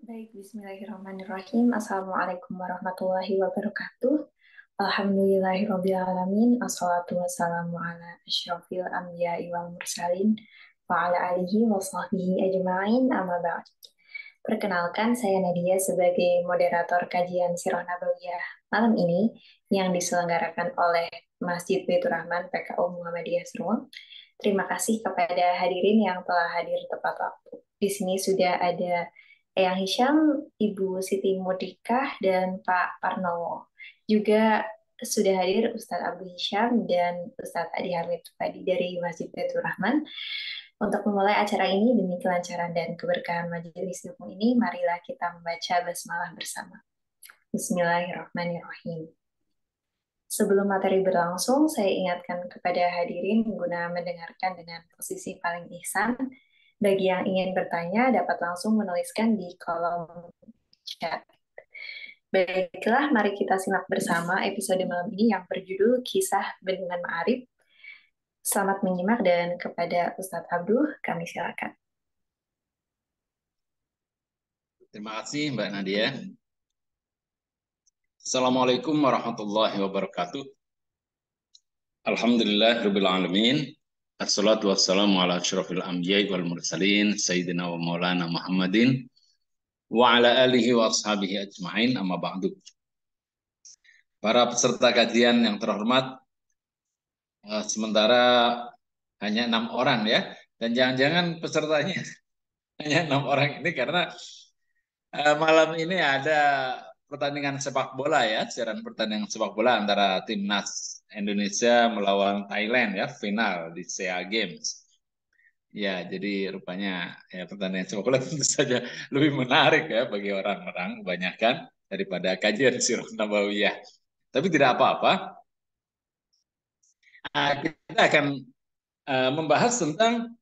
Baik, bismillahirrahmanirrahim. Assalamualaikum warahmatullahi wabarakatuh. Alhamdulillahirrabbilalamin. Assalatu wassalamu ala asyrafil anbiya'i wal mursalin wa ala alihi wa sahbihi ajma'in amma ba'd. Perkenalkan, saya Nadia sebagai moderator kajian Sirah Nabawiyah malam ini yang diselenggarakan oleh Masjid Baitur Rahman PKU Muhammadiyah Serang. Terima kasih kepada hadirin yang telah hadir tepat waktu. Di sini sudah ada Eyang Hisham, Ibu Siti Mudikah, dan Pak Parnowo. Juga sudah hadir Ustadz Abu Hisham dan Ustadz Adi Hamid tadi dari Masjid Baitur Rahman. Untuk memulai acara ini demi kelancaran dan keberkahan majelis ilmu ini, marilah kita membaca basmalah bersama. Bismillahirrahmanirrahim. Sebelum materi berlangsung, saya ingatkan kepada hadirin guna mendengarkan dengan posisi paling ihsan. Bagi yang ingin bertanya, dapat langsung menuliskan di kolom chat. Baiklah, mari kita simak bersama episode malam ini yang berjudul Kisah Bendungan Ma'arif. Selamat menyimak dan kepada Ustadz Abduh, kami silakan. Terima kasih Mbak Nadia. Assalamualaikum warahmatullahi wabarakatuh. Alhamdulillahirabbil alamin. Assalatu wassalamu ala asyrafil anbiya'i wal mursalin sayyidina wa maulana Muhammadin wa ala alihi wa ashabihi ajma'in amma ba'du. Para peserta kajian yang terhormat, sementara hanya 6 orang ya, dan jangan-jangan pesertanya hanya 6 orang ini karena malam ini ada pertandingan sepak bola ya, siaran pertandingan sepak bola antara timnas Indonesia melawan Thailand ya, final di SEA Games. Ya, jadi rupanya ya pertandingan sepak bola tentu saja lebih menarik ya bagi orang-orang kebanyakan daripada kajian Sirah Nabawiyah. Tapi tidak apa-apa. Kita akan membahas tentang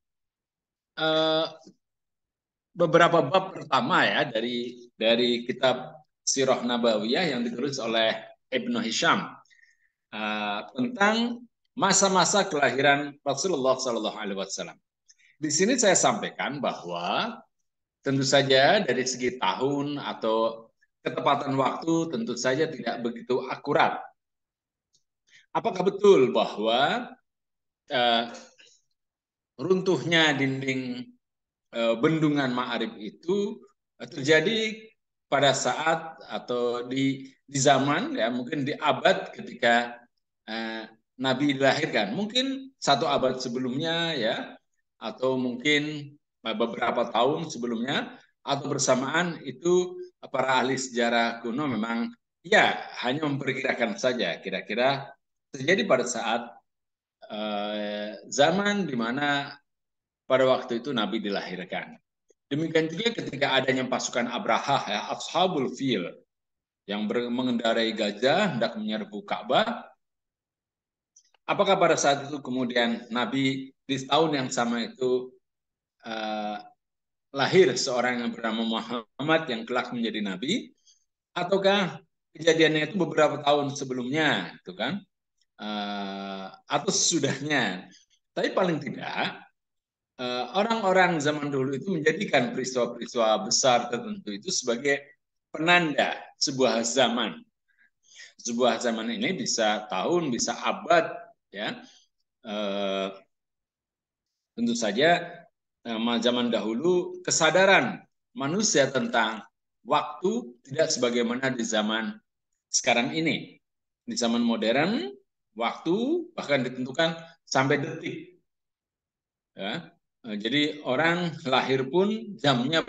beberapa bab pertama ya dari kitab Sirah Nabawiyah yang ditulis oleh Ibnu Hisham tentang masa-masa kelahiran Rasulullah Sallallahu Alaihi Wasallam. Di sini saya sampaikan bahwa tentu saja dari segi tahun atau ketepatan waktu tentu saja tidak begitu akurat. Apakah betul bahwa runtuhnya dinding bendungan Ma'arif itu terjadi pada saat atau di zaman ya mungkin di abad ketika Nabi dilahirkan, mungkin 1 abad sebelumnya ya, atau mungkin beberapa tahun sebelumnya, atau bersamaan itu para ahli sejarah kuno memang ya hanya memperkirakan saja kira-kira terjadi pada saat zaman di mana pada waktu itu Nabi dilahirkan. Demikian juga ketika adanya pasukan Abraha ya, Ashabul Fil yang mengendarai gajah hendak menyerbu Ka'bah. Apakah pada saat itu kemudian Nabi di tahun yang sama itu lahir seorang yang bernama Muhammad yang kelak menjadi Nabi, ataukah kejadiannya itu beberapa tahun sebelumnya, itu kan, atau sesudahnya? Tapi paling tidak orang-orang zaman dulu itu menjadikan peristiwa-peristiwa besar tertentu itu sebagai penanda sebuah zaman. Sebuah zaman ini bisa tahun, bisa abad, ya. Tentu saja zaman dahulu kesadaran manusia tentang waktu tidak sebagaimana di zaman sekarang ini. Di zaman modern, waktu bahkan ditentukan sampai detik. Ya. Jadi orang lahir pun jamnya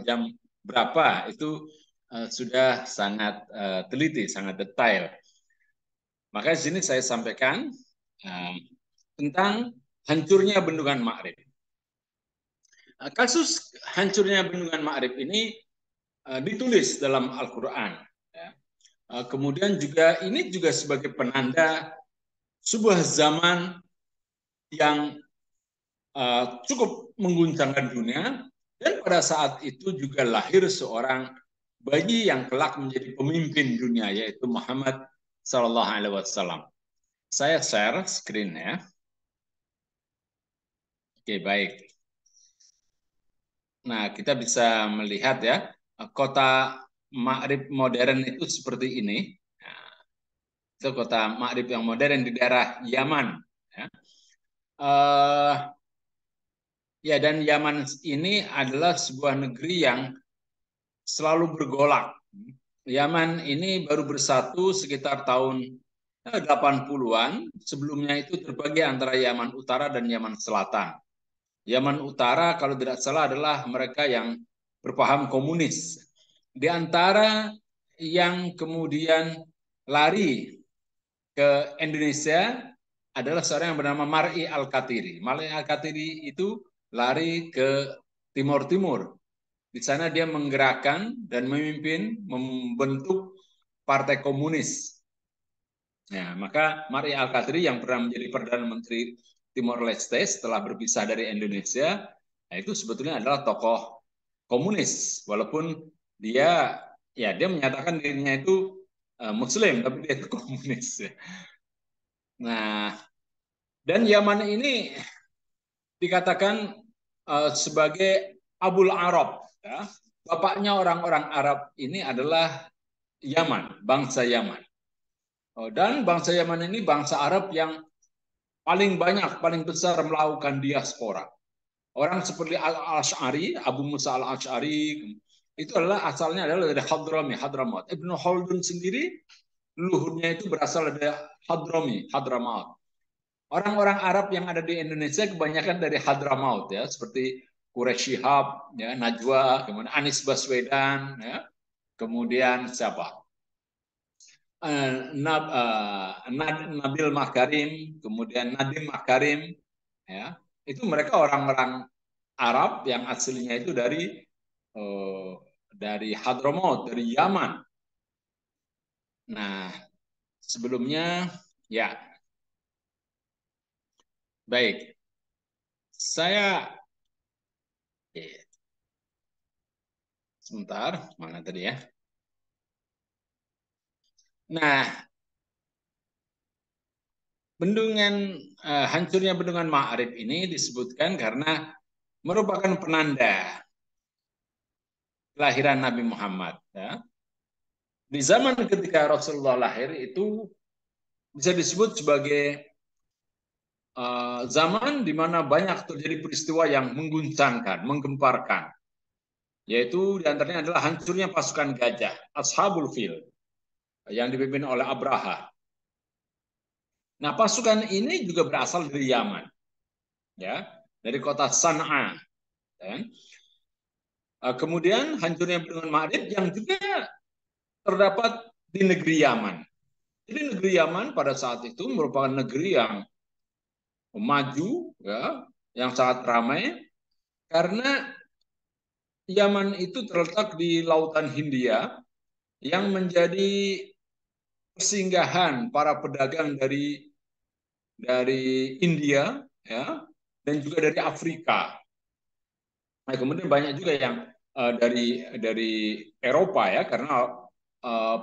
jam berapa itu sudah sangat teliti, sangat detail. Maka di sini saya sampaikan tentang hancurnya bendungan Ma'rib. Kasus hancurnya bendungan Ma'rib ini ditulis dalam Al-Quran. Kemudian juga ini juga sebagai penanda sebuah zaman yang cukup mengguncangkan dunia, dan pada saat itu juga lahir seorang bayi yang kelak menjadi pemimpin dunia, yaitu Muhammad Sallallahu Alaihi Wasallam. Saya share screen ya. Oke, baik. Nah, kita bisa melihat ya kota Ma'rib modern itu seperti ini. Nah, itu kota Ma'rib yang modern di daerah Yaman. Ya. Ya, dan Yaman ini adalah sebuah negeri yang selalu bergolak. Yaman ini baru bersatu sekitar tahun 80-an. Sebelumnya itu terbagi antara Yaman Utara dan Yaman Selatan. Yaman Utara kalau tidak salah adalah mereka yang berpaham komunis. Di antara yang kemudian lari ke Indonesia adalah seorang yang bernama Mar'i Al-Katiri. Mar'i Al-Katiri itu lari ke Timur Timur. Di sana dia menggerakkan dan memimpin membentuk Partai Komunis. Ya, maka Mar'i Al-Katiri yang pernah menjadi Perdana Menteri Timor Leste setelah berpisah dari Indonesia, nah itu sebetulnya adalah tokoh komunis, walaupun dia menyatakan dirinya itu Muslim, tapi dia itu komunis. Nah, dan Yaman ini dikatakan sebagai Abul Arab. Ya. Bapaknya orang-orang Arab ini adalah Yaman, bangsa Yaman. Dan bangsa Yaman ini bangsa Arab yang paling banyak, paling besar melakukan diaspora. Orang seperti Al-Ash'ari, Abu Musa Al-Ash'ari, itu adalah asalnya adalah dari Hadrami, Hadramaut. Ibnu Khaldun sendiri, luhurnya itu berasal dari Hadrami, Hadramaut. Orang-orang Arab yang ada di Indonesia kebanyakan dari Hadramaut ya, seperti Quraisy Shihab, ya, Najwa, kemudian Anies Baswedan, ya, kemudian siapa? Nabil Makarim, kemudian Nadim Makarim, ya, itu mereka orang-orang Arab yang aslinya itu dari Hadramaut, dari Yaman. Nah, sebelumnya ya baik, saya sebentar mana tadi ya. Nah, hancurnya bendungan Ma'rib ini disebutkan karena merupakan penanda kelahiran Nabi Muhammad. Ya. Di zaman ketika Rasulullah lahir itu bisa disebut sebagai zaman di mana banyak terjadi peristiwa yang mengguncangkan, menggemparkan. Yaitu diantaranya adalah hancurnya pasukan gajah, Ashabul Fil, yang dipimpin oleh Abraha. Nah, pasukan ini juga berasal dari Yaman, ya, dari kota Sana'a. Ya. Kemudian hancurnya bendungan Ma'rib yang juga terdapat di negeri Yaman. Jadi negeri Yaman pada saat itu merupakan negeri yang maju, ya, yang sangat ramai karena Yaman itu terletak di Lautan Hindia yang menjadi persinggahan para pedagang dari India, ya, dan juga dari Afrika. Nah, kemudian banyak juga yang dari Eropa ya, karena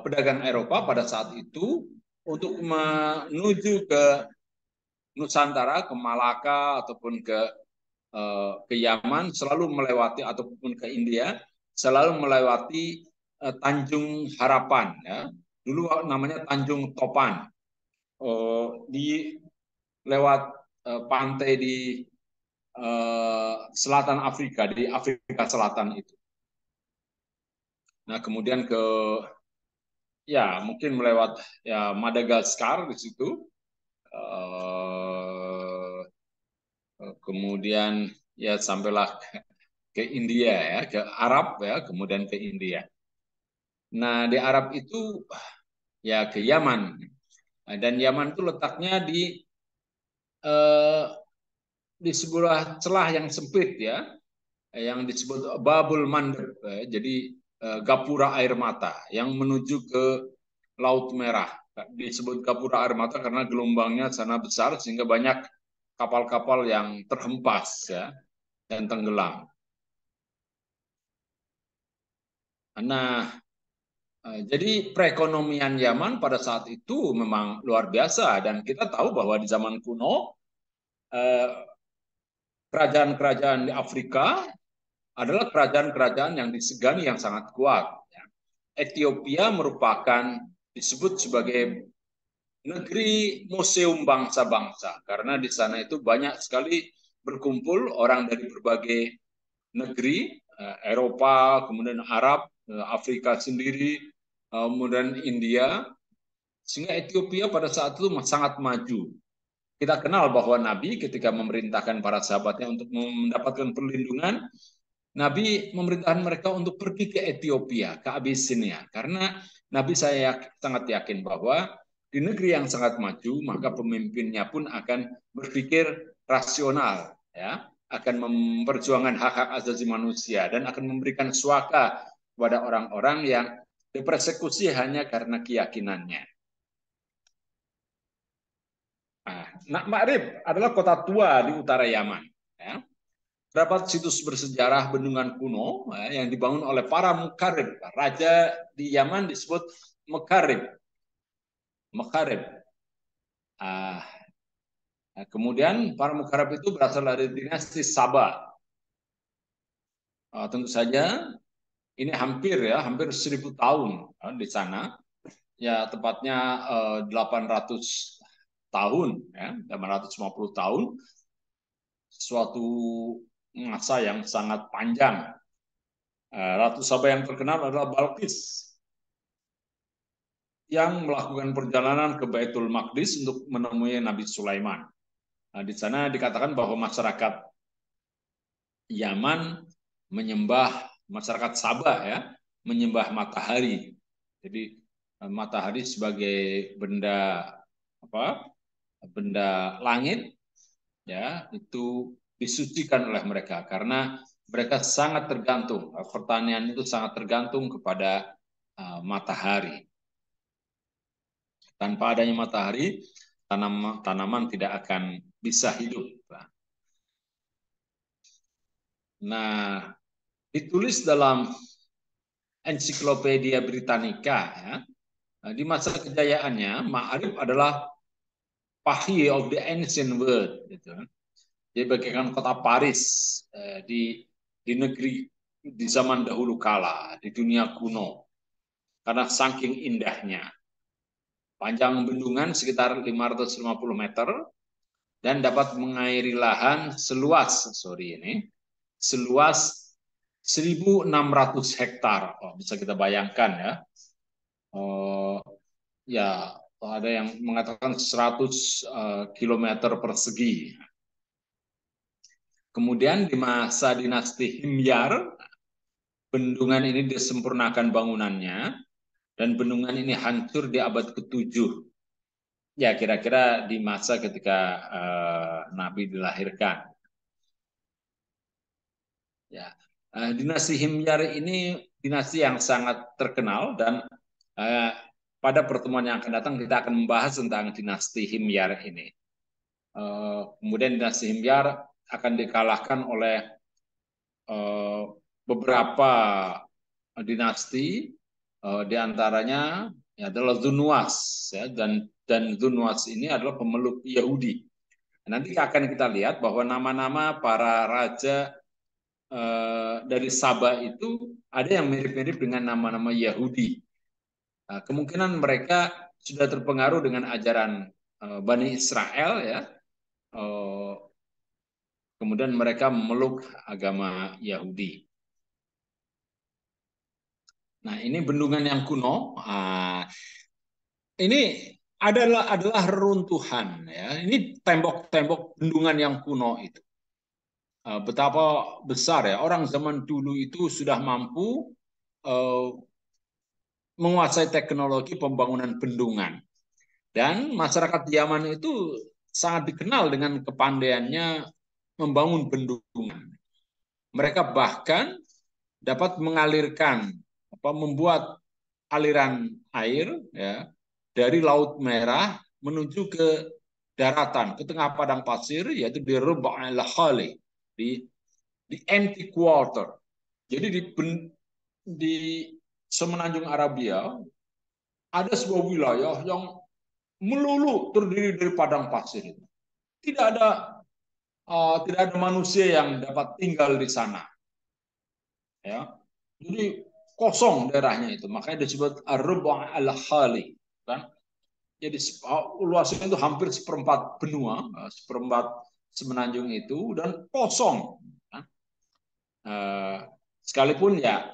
pedagang Eropa pada saat itu untuk menuju ke Nusantara, ke Malaka ataupun ke Yaman selalu melewati ataupun ke India selalu melewati Tanjung Harapan ya. Dulu namanya Tanjung Topan. Di lewat pantai di selatan Afrika, di Afrika Selatan itu. Nah, kemudian ya mungkin melewat ya Madagaskar di situ. Kemudian ya sampailah ke India ya, ke Arab ya, kemudian ke India. Nah, di Arab itu ya ke Yaman. Dan Yaman itu letaknya eh, di sebuah celah yang sempit ya, yang disebut Babul Mandeb, jadi gapura air mata yang menuju ke Laut Merah. Disebut gapura air mata karena gelombangnya sana besar sehingga banyak kapal-kapal yang terhempas ya dan tenggelam. Nah, jadi perekonomian Yaman pada saat itu memang luar biasa dan kita tahu bahwa di zaman kuno kerajaan-kerajaan di Afrika adalah kerajaan-kerajaan yang disegani yang sangat kuat. Ethiopia merupakan disebut sebagai negeri museum bangsa-bangsa karena di sana itu banyak sekali berkumpul orang dari berbagai negeri, Eropa, kemudian Arab, Afrika sendiri, kemudian India, sehingga Ethiopia pada saat itu sangat maju. Kita kenal bahwa Nabi ketika memerintahkan para sahabatnya untuk mendapatkan perlindungan, Nabi memerintahkan mereka untuk pergi ke Ethiopia, ke Abyssinia. Karena Nabi saya sangat yakin bahwa di negeri yang sangat maju, maka pemimpinnya pun akan berpikir rasional, ya, akan memperjuangkan hak-hak asasi manusia dan akan memberikan suaka kepada orang-orang yang dipersekusi hanya karena keyakinannya. Nah, Ma'rib adalah kota tua di utara Yaman. Ya. Terdapat situs bersejarah bendungan kuno yang dibangun oleh para Mukarib. Raja di Yaman disebut Mukarib. Mukarib. Kemudian para Mukarib itu berasal dari dinasti Saba. Tentu saja ini hampir 1000 tahun di sana. Ya tepatnya 800 tahun, ya, 850 tahun. Suatu masa yang sangat panjang. Ratu Saba yang terkenal adalah Balkis yang melakukan perjalanan ke Baitul Maqdis untuk menemui Nabi Sulaiman. Nah, di sana dikatakan bahwa masyarakat Yaman menyembah, masyarakat Sabah ya, menyembah matahari. Jadi matahari sebagai benda apa? Benda langit ya, itu disucikan oleh mereka karena mereka sangat tergantung, pertanian itu sangat tergantung kepada matahari. Tanpa adanya matahari, tanaman tidak akan bisa hidup. Nah, ditulis dalam Ensiklopedia Britannica, ya, di masa kejayaannya, Ma'rib adalah Pahi of the Ancient World. Gitu. Jadi bagaikan kota Paris di negeri di zaman dahulu kala, di dunia kuno. Karena saking indahnya. Panjang bendungan sekitar 550 meter dan dapat mengairi lahan seluas 1.600 hektar. Oh, bisa kita bayangkan ya. Ya, ada yang mengatakan 100 kilometer persegi. Kemudian di masa dinasti Himyar, bendungan ini disempurnakan bangunannya dan bendungan ini hancur di abad ke-7. Ya, kira-kira di masa ketika Nabi dilahirkan. Ya, dinasti Himyar ini dinasti yang sangat terkenal dan pada pertemuan yang akan datang kita akan membahas tentang dinasti Himyar ini. Kemudian dinasti Himyar akan dikalahkan oleh beberapa dinasti, di antaranya adalah Zunwas, ya, dan Zunwas ini adalah pemeluk Yahudi. Nanti akan kita lihat bahwa nama-nama para raja dari Sabah itu ada yang mirip-mirip dengan nama-nama Yahudi. Nah, kemungkinan mereka sudah terpengaruh dengan ajaran Bani Israel, ya. Kemudian mereka memeluk agama Yahudi. Nah, ini bendungan yang kuno. Ini adalah reruntuhan, ya. Ini tembok-tembok bendungan yang kuno itu. Betapa besar ya orang zaman dulu itu sudah mampu menguasai teknologi pembangunan bendungan. Dan masyarakat Yaman itu sangat dikenal dengan kepandaiannya membangun bendungan. Mereka bahkan dapat mengalirkan, membuat aliran air ya, dari Laut Merah menuju ke daratan, ke tengah padang pasir, yaitu di Rub' al-Khali, di empty quarter. Jadi di semenanjung Arabia ada sebuah wilayah yang melulu terdiri dari padang pasir itu. Tidak ada manusia yang dapat tinggal di sana. ya. Jadi kosong daerahnya itu, makanya disebut ar-ruba' al-khali, kan? Jadi luasnya itu hampir seperempat benua, seperempat semenanjung itu, dan kosong. Kan? Sekalipun ya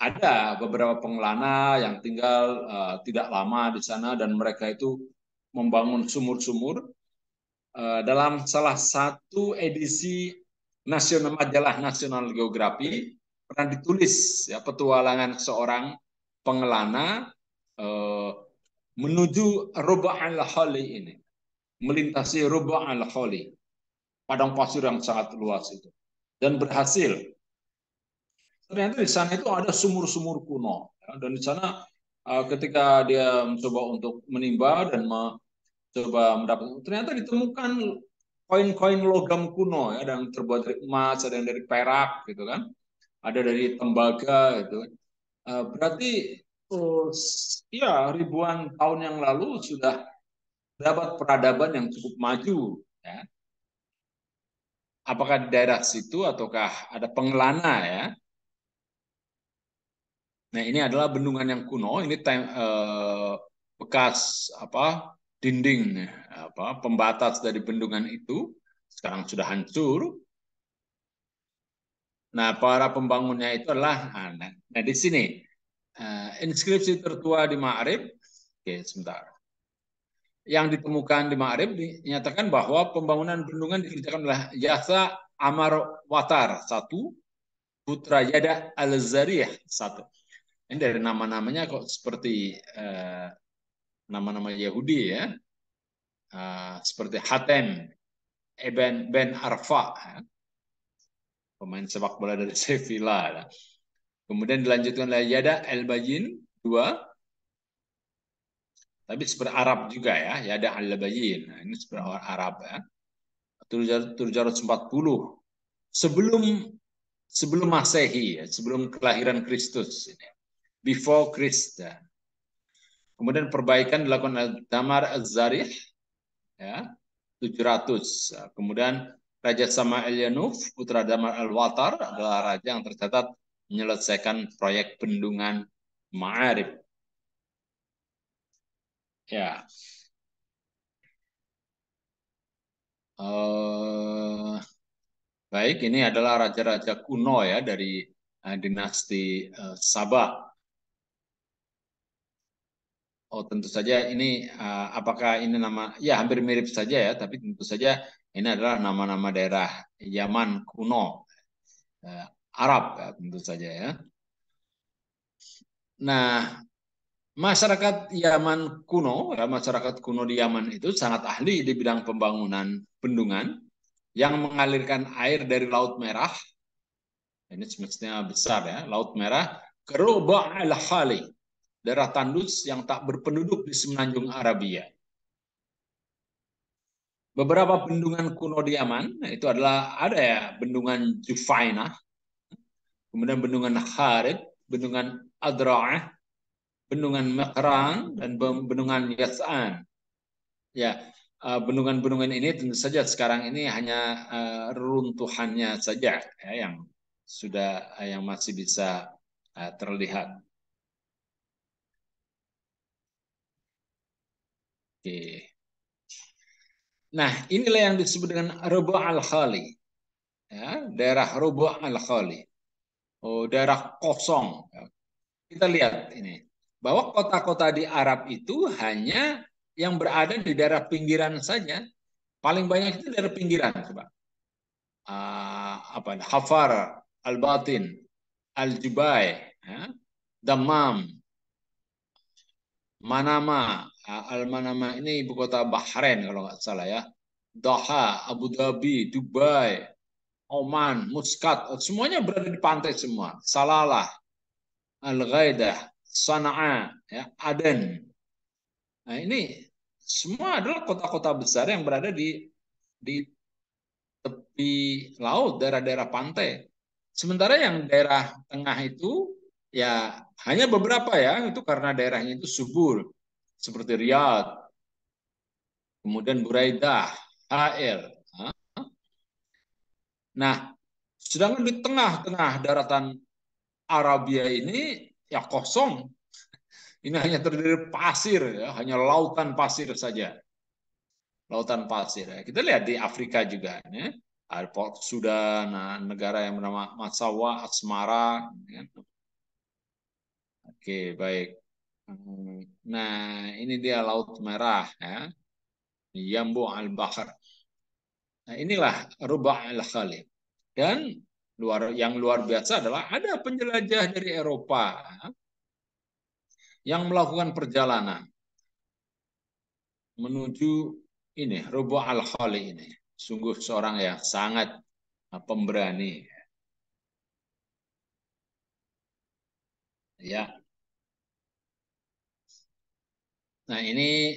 ada beberapa pengelana yang tinggal tidak lama di sana, dan mereka itu membangun sumur-sumur. Dalam salah satu edisi majalah National Geography pernah ditulis ya petualangan seorang pengelana eh, menuju Ruba' al-Khali ini, melintasi Ruba' al-Khali, padang pasir yang sangat luas itu, dan berhasil. Ternyata di sana itu ada sumur-sumur kuno, ya, dan di sana ketika dia mencoba untuk menimba dan mencoba mendapatkan, ternyata ditemukan koin-koin logam kuno, ya, ada yang terbuat dari emas, ada yang dari perak, gitu kan, ada dari tembaga, gitu. Berarti ya ribuan tahun yang lalu sudah dapat peradaban yang cukup maju. Ya. Apakah di daerah situ ataukah ada pengelana ya? Nah ini adalah bendungan yang kuno. Ini bekas apa dinding apa pembatas dari bendungan itu sekarang sudah hancur. Nah para pembangunnya itu adalah nah di sini inskripsi tertua di Ma'rib. Oke sebentar. Yang ditemukan di Ma'rib dinyatakan bahwa pembangunan bendungan dikerjakan oleh Yasa Amar Watar satu, putra Yada Al-Zariyah satu. Ini dari nama-namanya kok seperti nama-nama Yahudi ya, seperti Hatem Eben Ben Arfa, ya. Pemain sepak bola dari Sevilla. Ya. Kemudian dilanjutkan oleh Yada Al-Bayin dua, tapi seperti Arab juga ya, Yada Al-Bayin. Nah, ini seperti orang Arab ya. 740 sebelum sebelum Masehi, ya, sebelum kelahiran Kristus, before Christ. Ya. Kemudian perbaikan dilakukan oleh Damar Az-Zarih, ya, 700. Kemudian Raja Samael Yanuf, putra Damar Al-Watar, adalah raja yang tercatat menyelesaikan proyek bendungan Ma'arib. Ya. Baik, ini adalah raja-raja kuno ya dari dinasti Sabah. Oh, tentu saja ini apakah ini nama ya hampir mirip saja ya, tapi tentu saja ini adalah nama-nama daerah Yaman kuno, uh, Arab ya, tentu saja ya. Nah, masyarakat Yaman kuno, ya, masyarakat kuno di Yaman itu sangat ahli di bidang pembangunan bendungan yang mengalirkan air dari Laut Merah. Ini semestinya besar ya, Laut Merah ke Ruba' al-Khali, daerah tandus yang tak berpenduduk di semenanjung Arabia. Beberapa bendungan kuno di Yaman itu adalah ada ya bendungan Jufainah, kemudian bendungan Kharid, bendungan Adra'ah, bendungan Mekrang, dan bendungan Yas'an. Ya, bendungan-bendungan ini tentu saja sekarang ini hanya runtuhannya saja ya, yang sudah yang masih bisa terlihat. Oke. Nah, inilah yang disebut dengan Rubu' al-Khali. Ya, daerah Rubu' al-Khali. Oh, daerah kosong. Kita lihat ini. Bahwa kota-kota di Arab itu hanya yang berada di daerah pinggiran saja. Paling banyak itu daerah pinggiran, coba. Hafar, Al-Batin, Al-Jubai, ya, Dammam, Manama, Al-Manama ini ibu kota Bahrain kalau nggak salah ya. Doha, Abu Dhabi, Dubai, Oman, Muscat, semuanya berada di pantai semua. Salalah, Al-Ghaidah, Sana'a, ya, Aden. Nah ini semua adalah kota-kota besar yang berada di tepi laut, daerah-daerah pantai. Sementara yang daerah tengah itu ya hanya beberapa ya, itu karena daerahnya itu subur. Seperti Riyadh, kemudian Buraidah, Ha'il. Nah, sedangkan di tengah-tengah daratan Arabia ini ya kosong. Ini hanya terdiri pasir, ya, hanya lautan pasir saja. Lautan pasir. Ya. Kita lihat di Afrika juga. Ya. Ada Port Sudan, negara yang bernama Massawa, Asmara. Ya. Oke, baik. Nah, ini dia Laut Merah. Ya. Yambu al-Bahr. Nah, inilah Ruba' al-Khalid. Dan yang luar biasa adalah ada penjelajah dari Eropa yang melakukan perjalanan menuju ini Ruba' al-Khalid ini. Sungguh seorang yang sangat pemberani. Ya. Nah, ini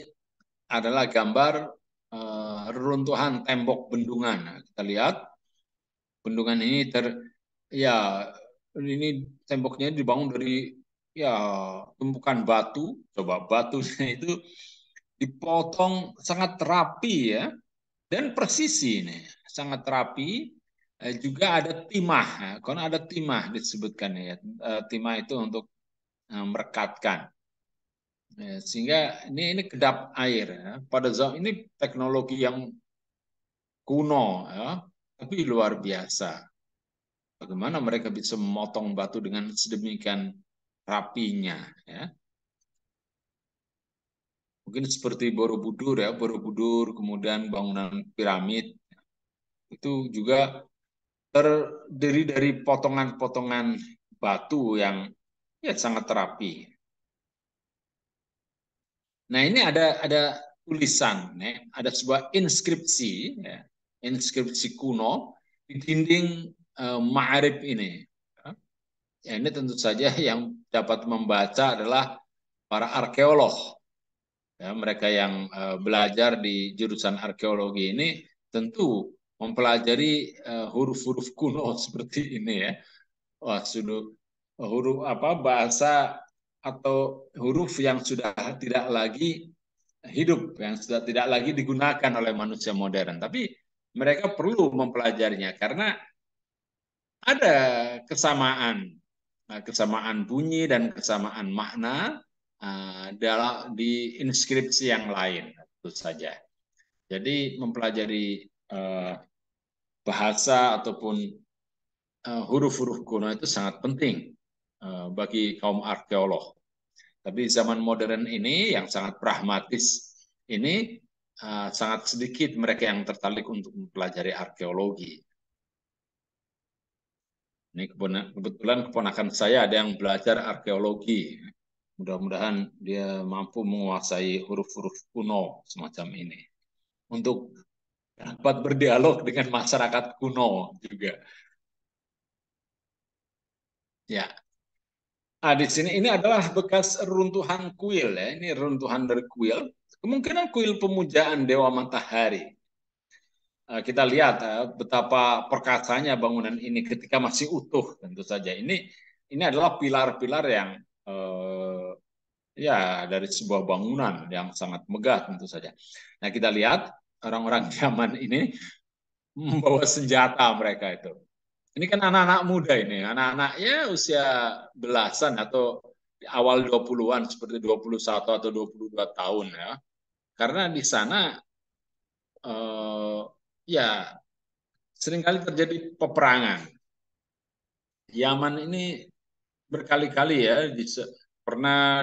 adalah gambar reruntuhan tembok bendungan. Nah, kita lihat bendungan ini ya ini temboknya dibangun dari ya tumpukan batu. Coba batunya itu dipotong sangat rapi ya dan presisi ini sangat rapi. Juga ada timah, ya. Karena ada timah disebutkan ya. Timah itu untuk merekatkan. Sehingga ini kedap air ya. Pada zaman ini teknologi yang kuno ya, tapi luar biasa. Bagaimana mereka bisa memotong batu dengan sedemikian rapinya ya. Mungkin seperti Borobudur ya, Borobudur kemudian bangunan piramid itu juga terdiri dari potongan-potongan batu yang ya sangat rapi. Nah, ini ada tulisan, ya. Ada sebuah inskripsi, ya. Inskripsi kuno di dinding Ma'arib ini. Ya, ini tentu saja yang dapat membaca adalah para arkeolog. Ya, mereka yang belajar di jurusan arkeologi ini tentu mempelajari huruf-huruf kuno seperti ini ya. Wah, sudah huruf apa bahasa atau huruf yang sudah tidak lagi hidup, yang sudah tidak lagi digunakan oleh manusia modern. Tapi mereka perlu mempelajarinya karena ada kesamaan, kesamaan bunyi dan kesamaan makna dalam di inskripsi yang lain, tentu saja. Jadi mempelajari bahasa ataupun huruf-huruf kuno itu sangat penting bagi kaum arkeolog. Tapi zaman modern ini yang sangat pragmatis ini sangat sedikit mereka yang tertarik untuk mempelajari arkeologi. Ini kebetulan keponakan saya ada yang belajar arkeologi. Mudah-mudahan dia mampu menguasai huruf-huruf kuno semacam ini. Untuk dapat berdialog dengan masyarakat kuno juga. Ya. Nah, di sini ini adalah bekas runtuhan kuil ya. Ini runtuhan dari kuil. Kemungkinan kuil pemujaan Dewa Matahari. Kita lihat betapa perkasanya bangunan ini ketika masih utuh tentu saja. Ini adalah pilar-pilar yang ya dari sebuah bangunan yang sangat megah tentu saja. Nah, kita lihat orang-orang zaman ini membawa senjata mereka itu. Ini kan anak-anak muda ini, anak-anak ya usia belasan atau awal 20-an seperti 21 atau 22 tahun ya. Karena di sana ya seringkali terjadi peperangan. Yaman ini berkali-kali ya pernah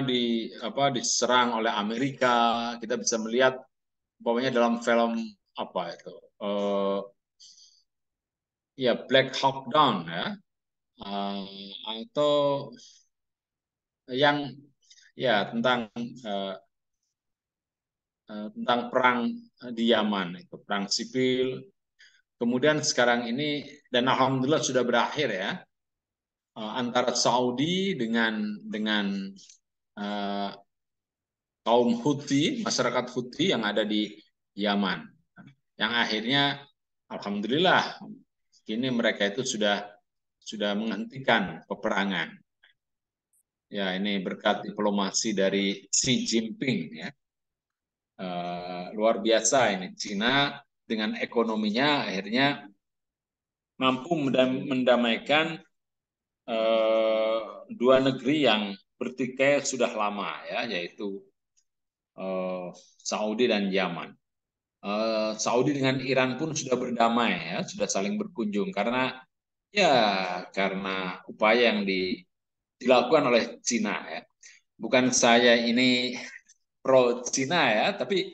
diserang oleh Amerika. Kita bisa melihat umpamanya dalam film apa itu ya Black Hawk Down ya atau yang ya tentang perang di Yaman itu perang sipil. Kemudian sekarang ini dan alhamdulillah sudah berakhir ya antara Saudi dengan uh, kaum Houthi, masyarakat Houthi yang ada di Yaman. Yang akhirnya alhamdulillah kini mereka itu sudah menghentikan peperangan. Ya, ini berkat diplomasi dari Xi Jinping ya. Luar biasa ini Cina dengan ekonominya akhirnya mampu mendamaikan dua negeri yang bertikai sudah lama ya, yaitu Saudi dan Yaman. Saudi dengan Iran pun sudah berdamai ya, sudah saling berkunjung karena upaya yang dilakukan oleh Cina ya. Bukan saya ini pro Cina ya, tapi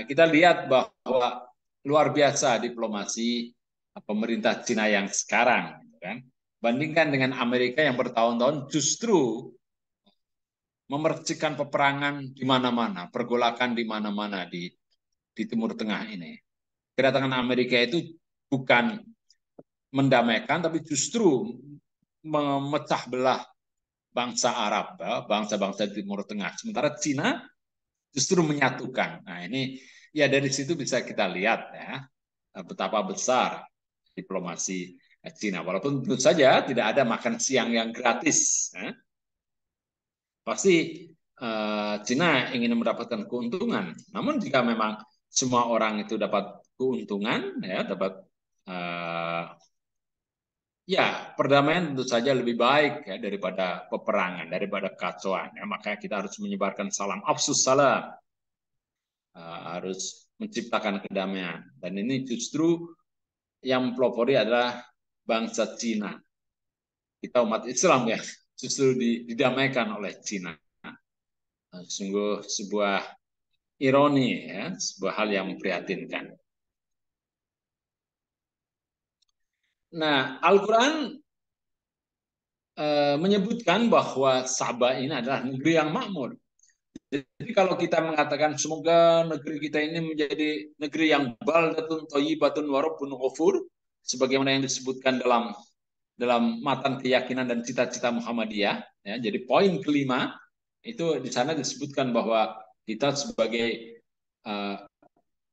kita lihat bahwa luar biasa diplomasi pemerintah Cina yang sekarang, gitu kan. Bandingkan dengan Amerika yang bertahun-tahun justru memercikan peperangan di mana-mana, pergolakan di mana-mana di Timur Tengah ini. Kedatangan Amerika itu bukan mendamaikan, tapi justru memecah belah bangsa Arab, bangsa-bangsa di Timur Tengah. Sementara Cina justru menyatukan. Nah ini ya dari situ bisa kita lihat ya betapa besar diplomasi Cina. Walaupun tentu saja tidak ada makan siang yang gratis. Ya. Pasti Cina ingin mendapatkan keuntungan. Namun jika memang semua orang itu dapat keuntungan, ya dapat ya perdamaian tentu saja lebih baik ya daripada peperangan, daripada kacauan. Ya, makanya kita harus menyebarkan salam afsus salam, harus menciptakan kedamaian. Dan ini justru yang pelopori adalah bangsa Cina. Kita umat Islam ya justru didamaikan oleh Cina. Sungguh sebuah ironi ya, sebuah hal yang memprihatinkan. Nah, Al-Quran menyebutkan bahwa Sabah ini adalah negeri yang makmur. Jadi kalau kita mengatakan semoga negeri kita ini menjadi negeri yang baldatun thayyibatun wa rabbun ghafur, sebagaimana yang disebutkan dalam matan keyakinan dan cita-cita Muhammadiyah, ya. Jadi poin kelima itu di sana disebutkan bahwa kita sebagai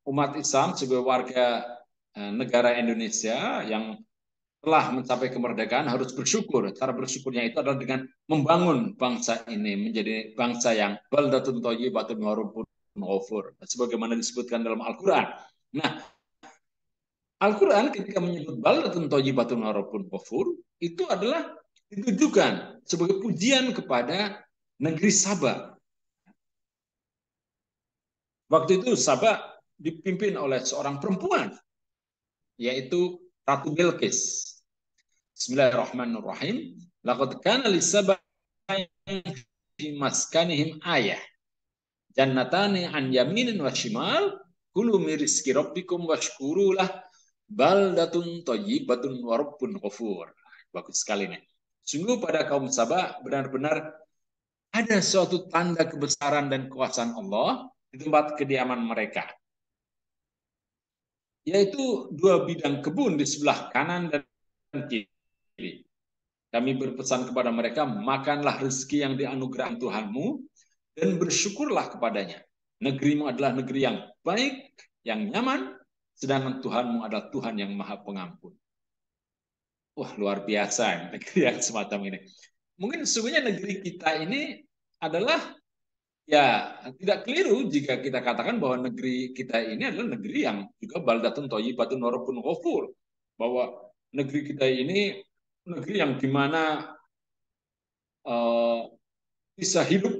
umat Islam, sebagai warga negara Indonesia yang telah mencapai kemerdekaan harus bersyukur. Cara bersyukurnya itu adalah dengan membangun bangsa ini menjadi bangsa yang baldatun thayyibatun wa rabbun ghafur, sebagaimana disebutkan dalam Al-Qur'an. Nah, Al-Qur'an ketika menyebut baldatun thayyibatun wa rabbun ghafur itu adalah ditujukan sebagai pujian kepada negeri Sabah. Waktu itu Sabah dipimpin oleh seorang perempuan yaitu Ratu Bilqis. Bismillahirrahmanirrahim. Laqad kana lisaba'in fi maskanihim ayah. Jannatani an yaminin wa shimal. Kulu min rizqi rabbikum washkuru lah. Baldatun thayyibatun wa rabbun ghafur. Bagus sekali nih. Sungguh pada kaum Sabah benar-benar ada suatu tanda kebesaran dan kekuasaan Allah di tempat kediaman mereka. Yaitu dua bidang kebun di sebelah kanan dan kiri. Kami berpesan kepada mereka, makanlah rezeki yang dianugerahi Tuhanmu dan bersyukurlah kepadanya. Negerimu adalah negeri yang baik, yang nyaman, sedangkan Tuhanmu adalah Tuhan yang maha pengampun. Wah, luar biasa negeri yang semacam ini. Mungkin sesungguhnya negeri kita ini adalah ya tidak keliru jika kita katakan bahwa negeri kita ini adalah negeri yang juga baldatun thayyibatun wa rabbun ghafur. Bahwa negeri kita ini negeri yang dimana bisa hidup.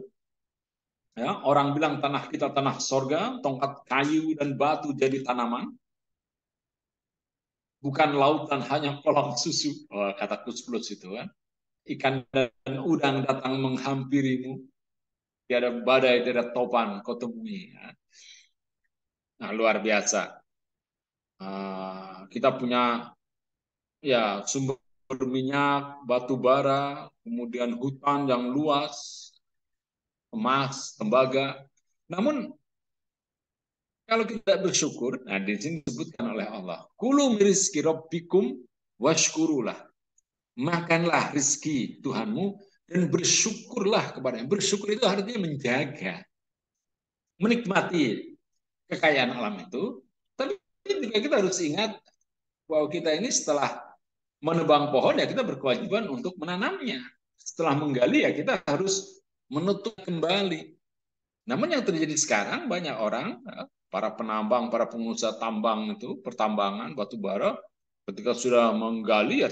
Ya, orang bilang tanah kita tanah sorga, tongkat kayu dan batu jadi tanaman. Bukan lautan hanya kolam susu, kata Kus Plus itu kan. Ikan dan udang datang menghampirimu. Tiada badai, tiada topan kau temui. Ya. Nah, luar biasa. Kita punya ya sumber minyak, batu bara, kemudian hutan yang luas, emas, tembaga. Namun kalau kita bersyukur, nah di sini disebutkan oleh Allah, kulu mirizki rabbikum washkurulah. Makanlah rizki Tuhanmu dan bersyukurlah kepadanya. Bersyukur itu artinya menjaga, menikmati kekayaan alam itu. Tapi kita harus ingat bahwa kita ini setelah menebang pohon ya kita berkewajiban untuk menanamnya. Setelah menggali ya kita harus menutup kembali. Namun yang terjadi sekarang banyak orang, para penambang, para pengusaha tambang itu, pertambangan, batu bara, ketika sudah menggali ya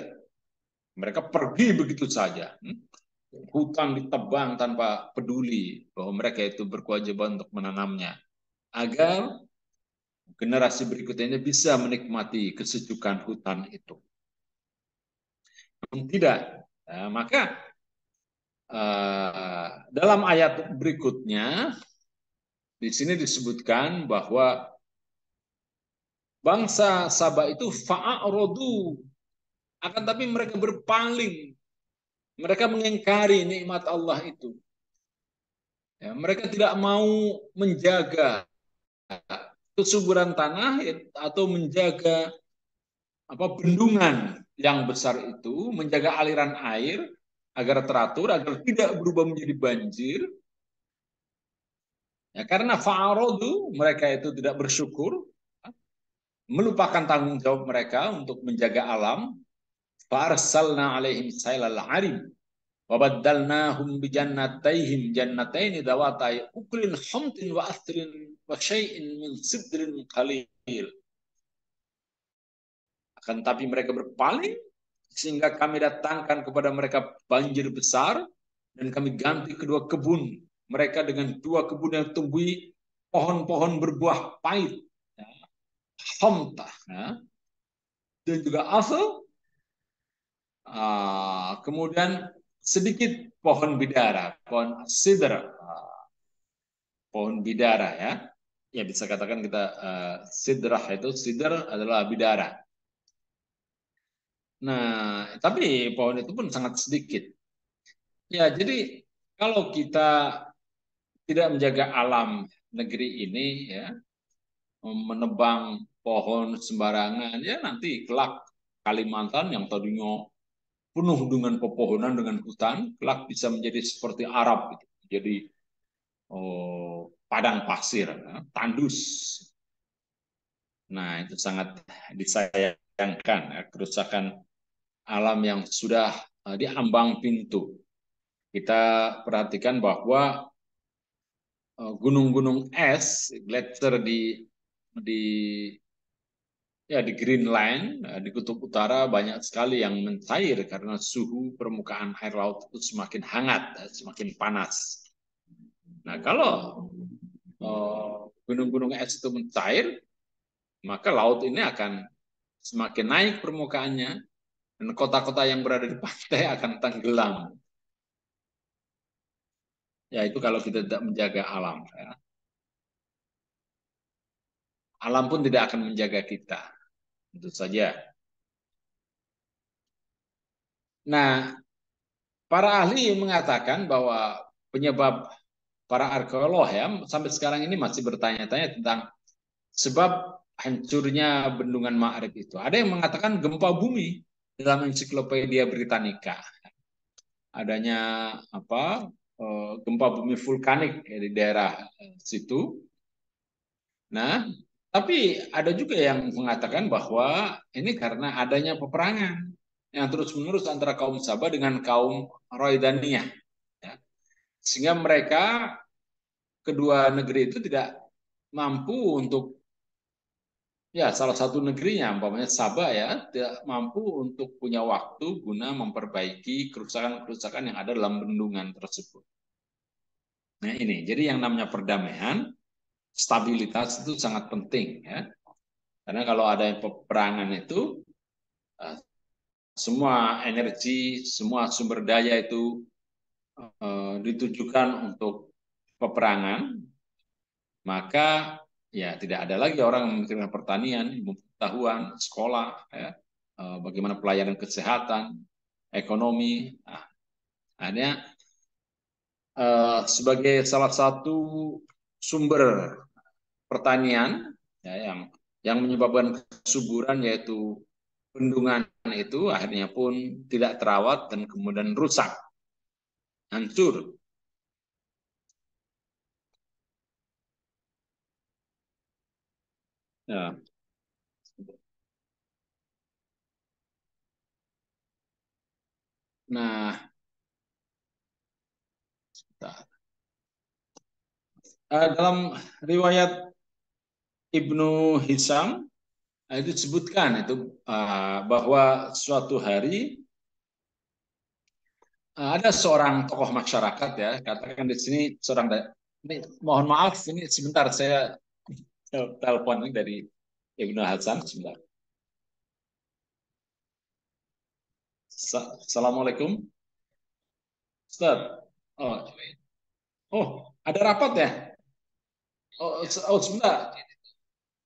mereka pergi begitu saja. hutan ditebang tanpa peduli bahwa mereka itu berkewajiban untuk menanamnya, agar generasi berikutnya bisa menikmati kesejukan hutan itu. Tidak, maka dalam ayat berikutnya di sini disebutkan bahwa bangsa Sabah itu fa'arodu, akan tapi mereka berpaling, mereka mengingkari nikmat Allah itu. Ya, mereka tidak mau menjaga kesuburan tanah atau menjaga bendungan yang besar itu, menjaga aliran air agar teratur, agar tidak berubah menjadi banjir. Ya, karena fa'arodu, mereka itu tidak bersyukur, melupakan tanggung jawab mereka untuk menjaga alam. Farsalna alaihim sailal arim wa baddalnahum bi jannatayhim jannatayn dawatai uklin hamtin wa athrin wa syai'in min sidrin qalil. Akan tapi mereka berpaling, sehingga kami datangkan kepada mereka banjir besar, dan kami ganti kedua kebun mereka dengan dua kebun yang tumbuhi pohon-pohon berbuah pahit, hamtah, dan juga asal. Kemudian sedikit pohon bidara, pohon sidr, pohon bidara ya. Ya bisa katakan kita sidrah itu, sidr adalah bidara. Nah, tapi pohon itu pun sangat sedikit. Ya, jadi kalau kita tidak menjaga alam negeri ini ya, menebang pohon sembarangan, ya nanti kelak Kalimantan yang tadinya penuh dengan pepohonan, dengan hutan, kelak bisa menjadi seperti Arab, gitu. Jadi padang pasir, tandus. Nah, itu sangat disayangkan, ya, kerusakan alam yang sudah diambang pintu. Kita perhatikan bahwa gunung-gunung es, glacier di di Greenland, di Kutub Utara banyak sekali yang mencair karena suhu permukaan air laut itu semakin hangat, semakin panas. Nah, kalau gunung-gunung es itu mencair, maka laut ini akan semakin naik permukaannya, dan kota-kota yang berada di pantai akan tenggelam. Ya, itu kalau kita tidak menjaga alam. Ya. Alam pun tidak akan menjaga kita. Tentu saja. Nah, para ahli mengatakan bahwa penyebab, para arkeolog ya sampai sekarang ini masih bertanya-tanya tentang sebab hancurnya bendungan Ma'rib itu. Ada yang mengatakan gempa bumi dalam ensiklopedia Britannica. Adanya gempa bumi vulkanik di daerah situ. Nah, tapi ada juga yang mengatakan bahwa ini karena adanya peperangan yang terus-menerus antara kaum Sabah dengan kaum Roidaniyah. Ya. Sehingga mereka, kedua negeri itu tidak mampu untuk, ya salah satu negerinya, umpamanya Sabah ya, tidak mampu untuk punya waktu guna memperbaiki kerusakan-kerusakan yang ada dalam bendungan tersebut. Nah ini, jadi yang namanya perdamaian, stabilitas itu sangat penting ya. Karena kalau ada peperangan itu, semua energi, semua sumber daya itu ditujukan untuk peperangan, maka ya tidak ada lagi orang yang memikirkan pertanian, pengetahuan, sekolah, ya, bagaimana pelayanan kesehatan, ekonomi. Nah, hanya sebagai salah satu sumber pertanian ya, yang menyebabkan kesuburan, yaitu bendungan itu akhirnya pun tidak terawat dan kemudian rusak, hancur. Ya. Nah, dalam riwayat Ibnu Hisam itu disebutkan itu bahwa suatu hari ada seorang tokoh masyarakat ya, katakan di sini seorang ini mohon maaf ini sebentar saya telepon ini dari Ibnu Hasan sebentar. Assalamualaikum, Ustaz. Oh, oh, ada rapat ya? Oh, sebentar.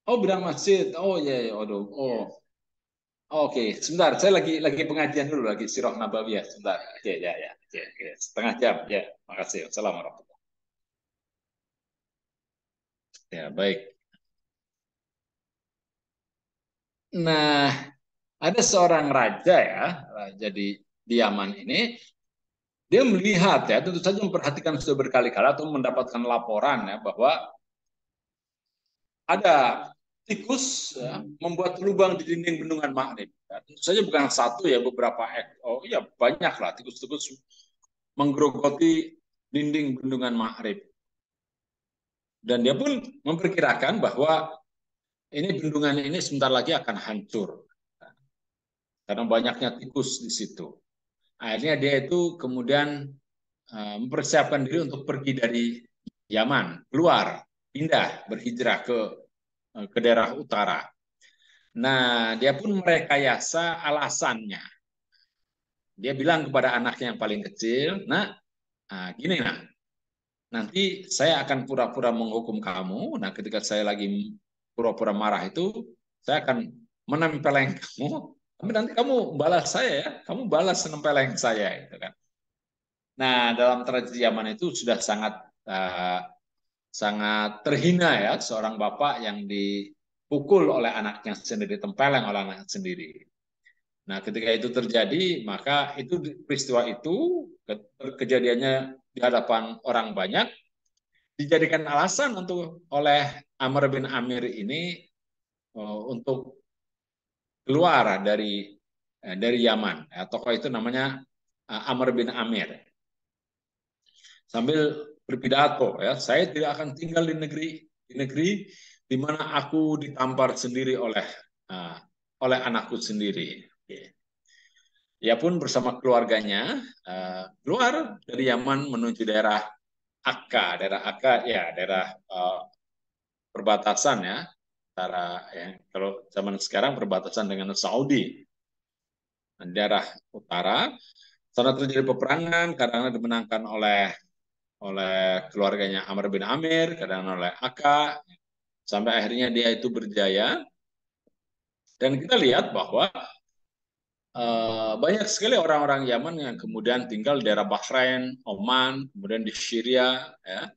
Oh, bidang masjid. Oh, iya, iya. Aduh. Oh, oke. Sebentar. Saya lagi pengajian dulu lagi Sirah Nabawiyah. Sebentar. Oke, ya, ya. Oke, oke. Setengah jam. Ya, makasih. Assalamualaikum. Ya, baik. Nah, ada seorang raja ya, raja di Yaman ini, dia melihat ya, tentu saja memperhatikan sudah berkali-kali atau mendapatkan laporan ya bahwa ada tikus ya, membuat lubang di dinding bendungan Maghrib. Ya, tentu saja bukan satu ya, beberapa oh ya banyak lah tikus-tikus menggerogoti dinding bendungan Maghrib. Dan dia pun memperkirakan bahwa ini bendungan ini sebentar lagi akan hancur karena banyaknya tikus di situ. Akhirnya dia itu kemudian mempersiapkan diri untuk pergi dari Yaman, keluar, pindah, berhijrah ke daerah utara. Nah, dia pun merekayasa alasannya. Dia bilang kepada anaknya yang paling kecil, nah gini nah, nanti saya akan pura-pura menghukum kamu. Nah, ketika saya lagi pura-pura marah itu, saya akan menempeleng kamu. Tapi nanti kamu balas saya ya, kamu balas menempeleng saya, gitu kan. Nah, dalam tradisi zaman itu sudah sangat sangat terhina ya seorang bapak yang dipukul oleh anaknya sendiri, tempeleng oleh anaknya sendiri. Nah, ketika itu terjadi, maka itu peristiwa itu kejadiannya di hadapan orang banyak dijadikan alasan untuk oleh Amr bin Amir ini untuk keluar dari Yaman. Ya, tokoh itu namanya Amr bin Amir. Sambil berpidato ya, saya tidak akan tinggal di negeri di mana aku ditampar sendiri uh, oleh anakku sendiri. Ia pun bersama keluarganya keluar dari Yaman menuju daerah Akka. Daerah Akka ya daerah perbatasan ya antara ya, kalau zaman sekarang perbatasan dengan Saudi, daerah utara. Sana terjadi peperangan, kadang dimenangkan oleh keluarganya Amr bin Amir, kadang oleh Akka, sampai akhirnya dia itu berjaya. Dan kita lihat bahwa banyak sekali orang-orang Yaman yang kemudian tinggal di daerah Bahrain, Oman, kemudian di Syria, ya,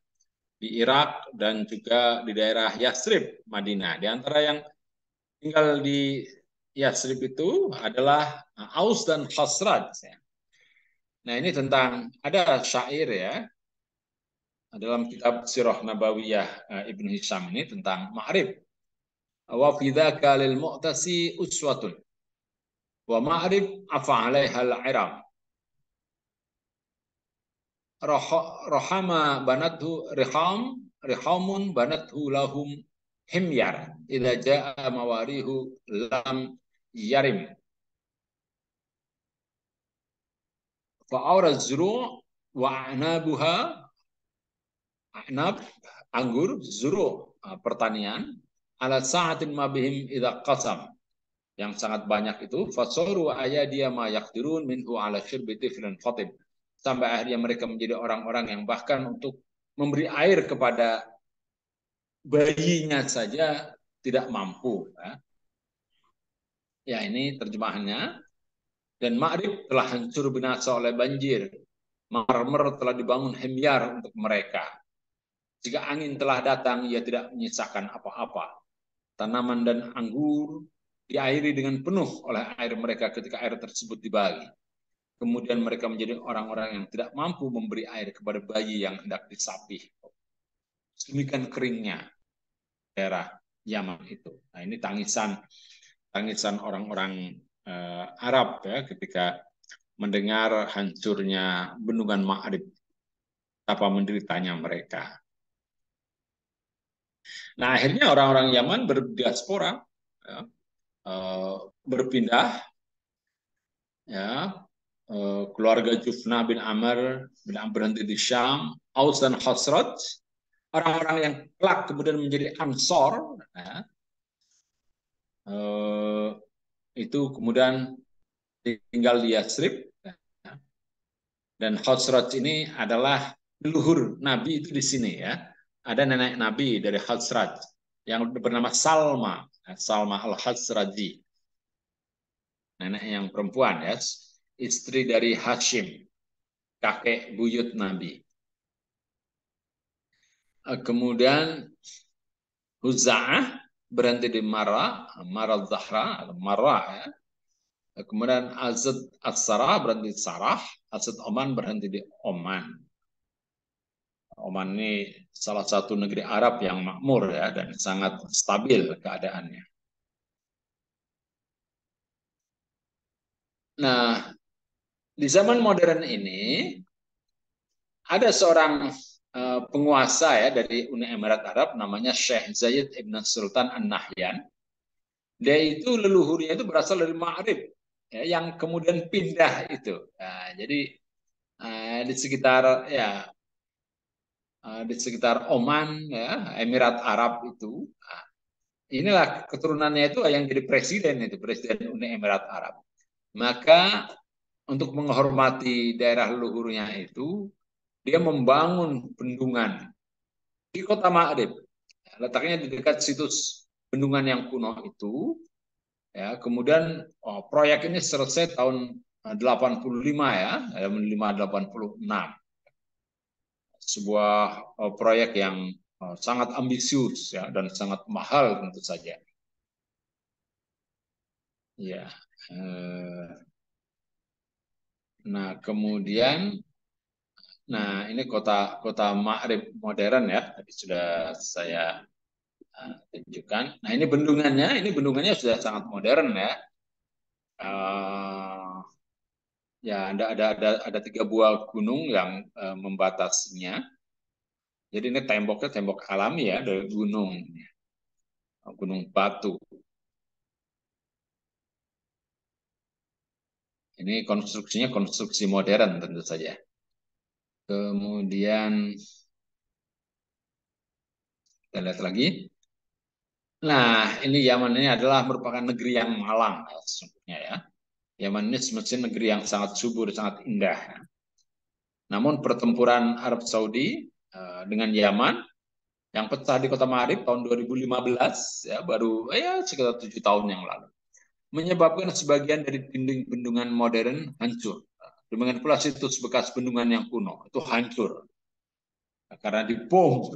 di Irak, dan juga di daerah Yathrib, Madinah. Di antara yang tinggal di Yathrib itu adalah Aus dan Khazraj. Ya. Nah ini tentang, ada syair ya, dalam kitab Sirah Nabawiyah Ibnu Hisham ini tentang Ma'rib. Wa fi dzaka lil mu'tasi uswatun wa ma'rib afa 'alaiha al-'iram. Rohama banathu rihamun banathu lahum himyar idza jaa mawarihu lam yarim fa awra zuru' wa anabuha anab anggur zuru' pertanian ala sa'atin mabihim idza qasam yang sangat banyak itu fasoru ayadia ma yaqdirun minhu ala syirbi tiflin fatim sampai akhirnya mereka menjadi orang-orang yang bahkan untuk memberi air kepada bayinya saja tidak mampu. Ya ini terjemahannya. Dan Ma'rib telah hancur binasa oleh banjir. Marmer telah dibangun hemyar untuk mereka. Jika angin telah datang, ia tidak menyisakan apa-apa. Tanaman dan anggur diairi dengan penuh oleh air mereka ketika air tersebut dibagi. Kemudian mereka menjadi orang-orang yang tidak mampu memberi air kepada bayi yang hendak disapih. Demikian keringnya daerah Yaman itu. Nah ini tangisan orang-orang Arab ya ketika mendengar hancurnya bendungan Ma'rib, apa menderitanya mereka. Nah akhirnya orang-orang Yaman berdiaspora, ya, berpindah, ya, keluarga Jufna bin Amr berhenti di Syam, Aus dan Khosraj, orang-orang yang kelak kemudian menjadi Ansor, ya, itu kemudian tinggal di Yathrib, ya. Dan Khosraj ini adalah leluhur Nabi itu di sini ya. Ada nenek Nabi dari Khosraj yang bernama Salma, Salma al-Khosraji, nenek yang perempuan ya, istri dari Hashim, kakek buyut Nabi. Kemudian Huza'ah berhenti di Marra, Marra Zahra, Marra ya. Kemudian Azad As-Sarah berhenti di Sarah, Azad Oman berhenti di Oman. Oman ini salah satu negeri Arab yang makmur ya dan sangat stabil keadaannya. Nah, di zaman modern ini ada seorang penguasa ya dari Uni Emirat Arab namanya Syekh Zayed Ibn Sultan An-Nahyan. Dia itu leluhurnya itu berasal dari Ma'rib ya, yang kemudian pindah itu. Nah, jadi di sekitar ya di sekitar Oman ya, Emirat Arab itu. Nah, inilah keturunannya itu yang jadi presiden itu, presiden Uni Emirat Arab. Maka untuk menghormati daerah leluhurnya itu, dia membangun bendungan di kota Ma'rib. Letaknya di dekat situs bendungan yang kuno itu. Ya, kemudian proyek ini selesai tahun 85 ya, 86. Sebuah proyek yang sangat ambisius ya dan sangat mahal tentu saja. Ya. Nah, kemudian ini kota Ma'rib modern ya, tadi sudah saya tunjukkan. Nah, ini bendungannya sudah sangat modern ya. Ya, ada 3 buah gunung yang membatasinya. Jadi ini temboknya tembok alami ya dari gunung batu. Ini konstruksinya konstruksi modern tentu saja. Kemudian kita lihat lagi. Nah, ini Yaman ini adalah merupakan negeri yang malang sesungguhnya ya. Yaman ini semestinya negeri yang sangat subur, sangat indah. Namun pertempuran Arab Saudi dengan Yaman yang pecah di kota Ma'rib tahun 2015 ya, baru ya sekitar 7 tahun yang lalu, menyebabkan sebagian dari dinding bendungan modern hancur. Demikian pula situs bekas bendungan yang kuno itu hancur karena dibom.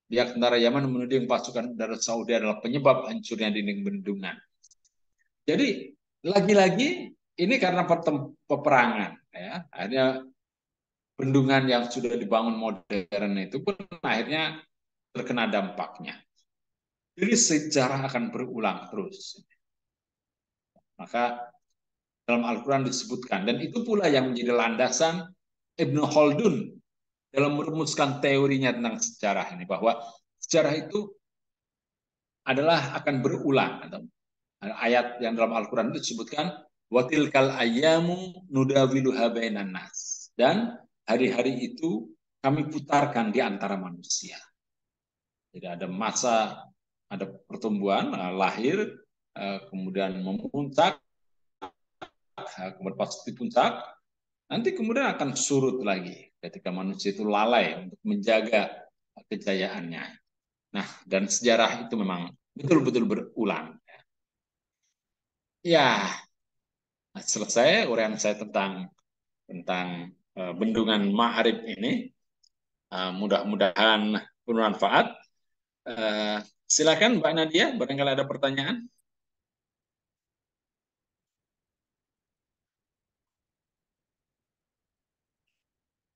Pihak tentara Yaman menuding pasukan udara Saudi adalah penyebab hancurnya dinding bendungan. Jadi lagi-lagi ini karena peperangan ya, akhirnya bendungan yang sudah dibangun modern itu pun akhirnya terkena dampaknya. Jadi sejarah akan berulang terus. Maka dalam Al-Quran disebutkan, dan itu pula yang menjadi landasan Ibnu Khaldun dalam merumuskan teorinya tentang sejarah ini, bahwa sejarah itu adalah akan berulang. Atau ayat yang dalam Al-Quran itu disebutkan, watilkal ayyamu nudawiluha bainan nas. Dan hari-hari itu kami putarkan di antara manusia. Jadi ada masa, ada pertumbuhan, lahir, kemudian memuncak, kemudian pas di puncak, nanti kemudian akan surut lagi ketika manusia itu lalai untuk menjaga kejayaannya. Nah, dan sejarah itu memang betul-betul berulang. Ya, selesai uraian saya tentang bendungan Ma'rib ini. Mudah-mudahan bermanfaat. Silakan Mbak Nadia, barangkali ada pertanyaan.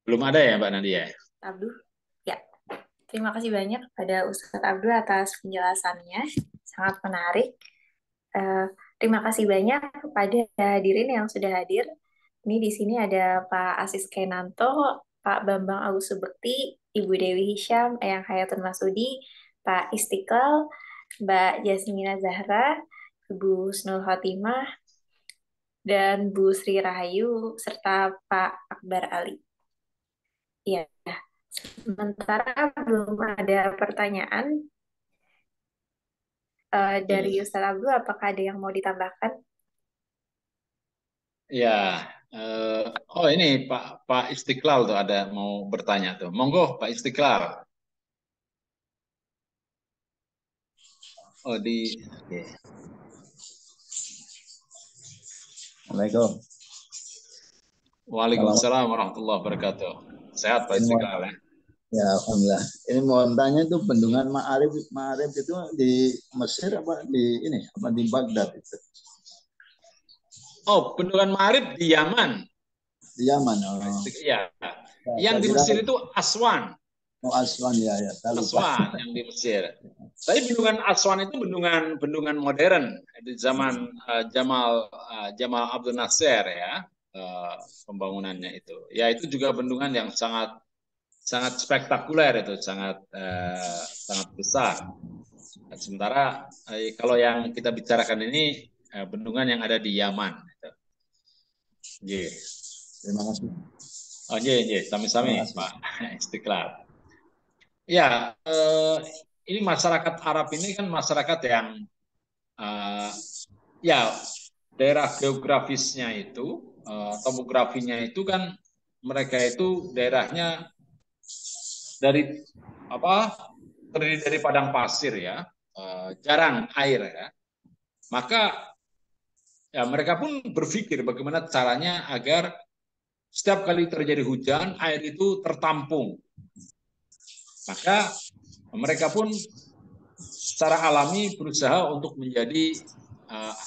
Belum ada ya Mbak Nadia? Abduh, ya. Terima kasih banyak pada Ustadz Abdul atas penjelasannya. Sangat menarik. Terima kasih banyak kepada hadirin yang sudah hadir. Ini di sini ada Pak Asis Kenanto, Pak Bambang Agus Subekti, Ibu Dewi Hisham, Eyang Hayatun Masudi, Pak Istiqlal, Mbak Jasmina Zahra, Ibu Husnul Khotimah, dan Bu Sri Rahayu serta Pak Akbar Ali. Iya, sementara belum ada pertanyaan dari Ustaz Abdul, apakah ada yang mau ditambahkan? Ya, oh ini Pak Istiqlal tuh ada mau bertanya tuh. Monggo Pak Istiqlal. Oh oke. Assalamualaikum. Waalaikumsalam warahmatullahi wabarakatuh. Sehat Pak Ini mau, Istiqlal ya? ya alhamdulillah. Ini mau tanya tuh bendungan Ma'arif Ma'arif itu di Mesir apa di ini apa di Baghdad itu? Oh, Bendungan Ma'arif di Yaman. Di Yaman. Ya. Ya, Yang saya di kira Mesir itu Aswan. Aswan ya saya lupa. Aswan yang di Mesir. Tapi bendungan Aswan itu bendungan modern di zaman Jamal Abdel Nasser ya, pembangunannya itu. Ya itu juga bendungan yang sangat sangat spektakuler itu, sangat besar. Sementara kalau yang kita bicarakan ini bendungan yang ada di Yaman. Gitu. Terima kasih. Oh iya, sami-sami Pak Istiqlal. Ya, ini masyarakat Arab ini kan masyarakat yang ya daerah geografisnya itu, topografinya itu kan mereka itu daerahnya dari apa terdiri dari padang pasir ya, jarang air ya. Maka ya mereka pun berpikir bagaimana caranya agar setiap kali terjadi hujan air itu tertampung. Maka mereka pun secara alami berusaha untuk menjadi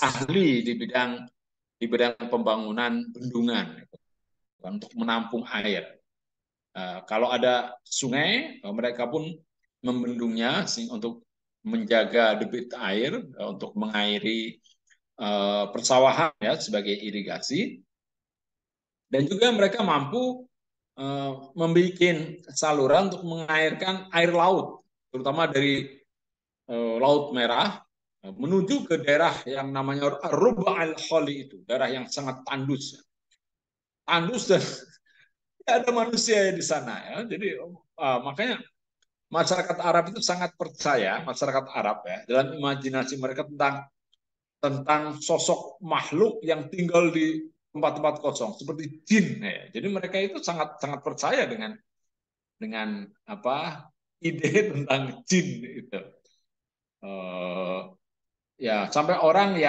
ahli di bidang pembangunan bendungan untuk menampung air. Kalau ada sungai, mereka pun membendungnya untuk menjaga debit air, untuk mengairi persawahan ya sebagai irigasi, dan juga mereka mampu membuat saluran untuk mengairkan air laut, terutama dari Laut Merah menuju ke daerah yang namanya Ruba al-Khali itu, daerah yang sangat tandus. Tandus dan tidak ada manusia di sana ya. Jadi makanya masyarakat Arab itu sangat percaya, masyarakat Arab ya, dalam imajinasi mereka tentang sosok makhluk yang tinggal di tempat-tempat kosong seperti jin ya. Jadi mereka itu sangat sangat percaya dengan apa ide tentang jin itu. Ya sampai orang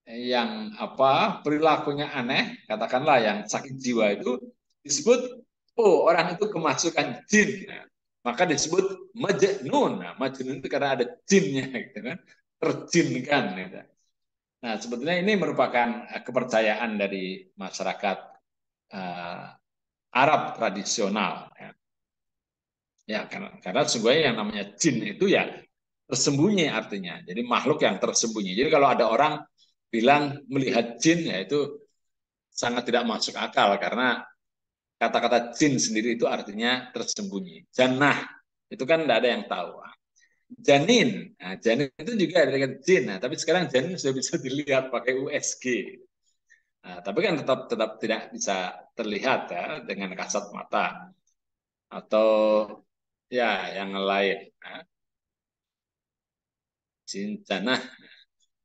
yang apa perilakunya aneh, katakanlah yang sakit jiwa itu disebut oh orang itu kemasukan jin. Nah, maka disebut majnun. Nah, majnun itu karena ada jinnya gitu kan, terjinkan gitu. Nah, sebetulnya ini merupakan kepercayaan dari masyarakat Arab tradisional ya. Ya, karena sesungguhnya yang namanya jin itu ya tersembunyi artinya. Jadi makhluk yang tersembunyi. Jadi kalau ada orang bilang melihat jin ya itu sangat tidak masuk akal karena kata-kata jin sendiri itu artinya tersembunyi. Jannah itu kan tidak ada yang tahu. Janin, nah, janin itu juga dari jin. Nah, tapi sekarang janin sudah bisa dilihat pakai USG. Nah, tapi kan tetap tidak bisa terlihat ya dengan kasat mata atau ya yang lain. Nah, jin, jannah,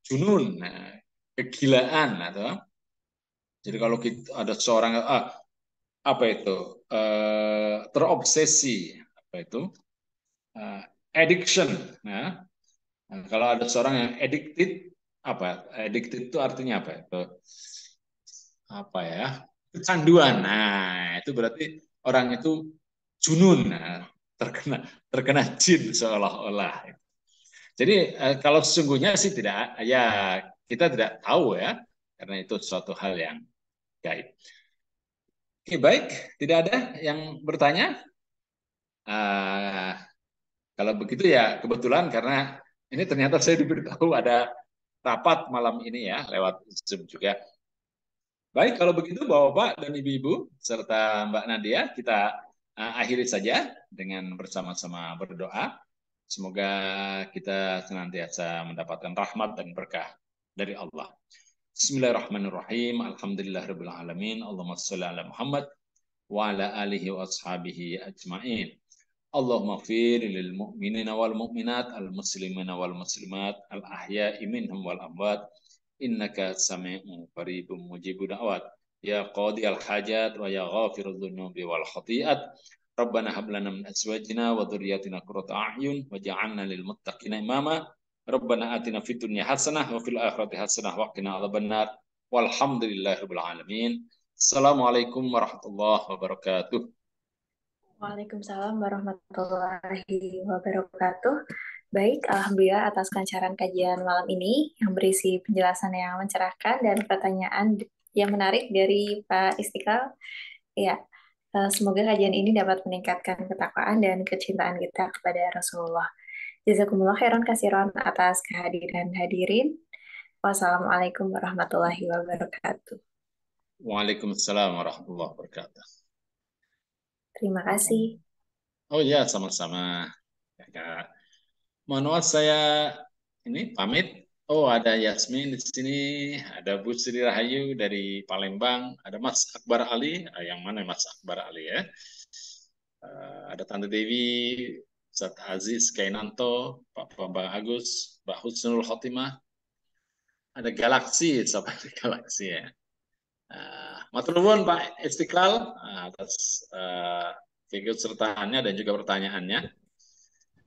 junun, nah, kegilaan atau jadi kalau kita ada seorang apa itu terobsesi apa itu addiction ya. Nah, kalau ada seorang yang addicted itu artinya apa itu apa ya kecanduan. Nah itu berarti orang itu junun, nah, terkena terkena jin seolah-olah. Jadi kalau sesungguhnya sih tidak ya kita tidak tahu ya karena itu suatu hal yang gaib. Oke, baik, tidak ada yang bertanya. Uh, Kalau begitu ya kebetulan karena ini ternyata saya diberitahu ada rapat malam ini ya lewat Zoom juga. Baik, kalau begitu Bapak-bapak dan Ibu-ibu serta Mbak Nadia kita akhiri saja dengan bersama-sama berdoa. Semoga kita senantiasa mendapatkan rahmat dan berkah dari Allah. Bismillahirrahmanirrahim. Alhamdulillahirabbil alamin. Allahumma shalli ala Muhammad wa ala alihi wa ashabihi ajmain. Allahumma fir lil mu'minina wal mu'minat al muslimina wal muslimat al ahya'i minhum wal amwat innaka sami'un qaribun mujibud da'wat ya qadi al hajat wa ya ghafirudz dzunubi wal khati'at Rabbana hab lana min azwajina wa dhurriyyatina qurrata a'yun waj'alna lil muttaqina imama Rabbana atina fid dunya hasanah wa fil akhirati hasanah wa qina adzabannar walhamdulillahirabbil alamin. Assalamualaikum warahmatullahi wabarakatuh. Waalaikumsalam warahmatullahi wabarakatuh. Baik, alhamdulillah atas kelancaran kajian malam ini yang berisi penjelasan yang mencerahkan dan pertanyaan yang menarik dari Pak Istiqlal. Ya, semoga kajian ini dapat meningkatkan ketakwaan dan kecintaan kita kepada Rasulullah. Jazakumullah khairan kasiran atas kehadiran hadirin. Wassalamualaikum warahmatullahi wabarakatuh. Waalaikumsalam warahmatullahi wabarakatuh. Terima kasih. Oh ya, sama-sama. Ya, Kak. Mohon maaf saya ini pamit. Oh, ada Yasmin di sini, ada Bu Sri Rahayu dari Palembang, ada Mas Akbar Ali, yang mana Mas Akbar Ali ya? Ada Tante Dewi, Ustaz Aziz Kainanto, Pak Bambang Agus, Mbak Husnul Khotimah, ada Galaksi, siapa ada Galaksi ya? Matur nuwun Pak Istiqlal atas keikutsertaannya dan juga pertanyaannya.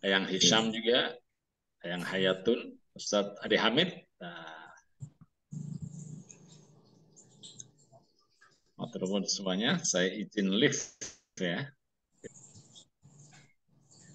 Yang Hisham juga, yang Hayatun, Ustadz Adi Hamid. Matur nuwun semuanya. Saya izin lift ya.